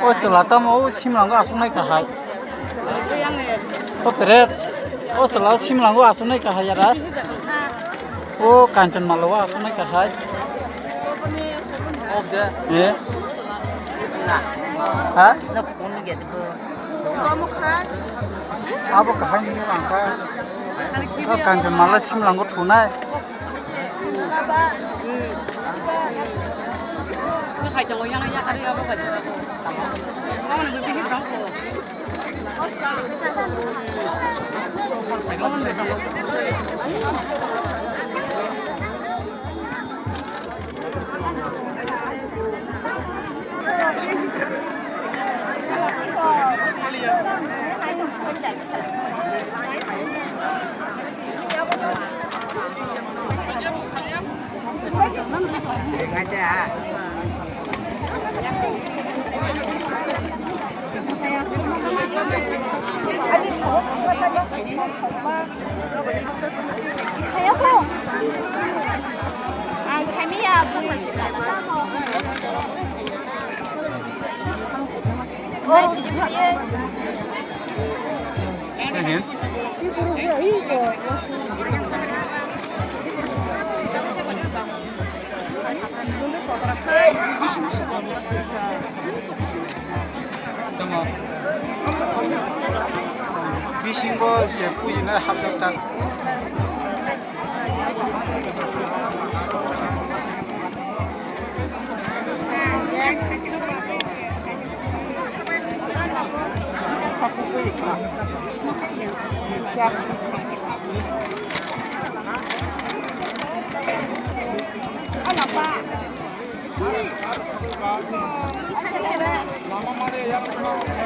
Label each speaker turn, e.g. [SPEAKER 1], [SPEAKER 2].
[SPEAKER 1] ô sửa là tao máu sim lòng có xuống này cả hai ô bẹt ô sửa là sim lòng có xuống này cả hai vậy đó ô càn chân mà lo xuống này cả hai 예 hả 아버 가하니 안가 간좀 말라 심랑 거 두나 미신거 제 부인의 합격당
[SPEAKER 2] Mama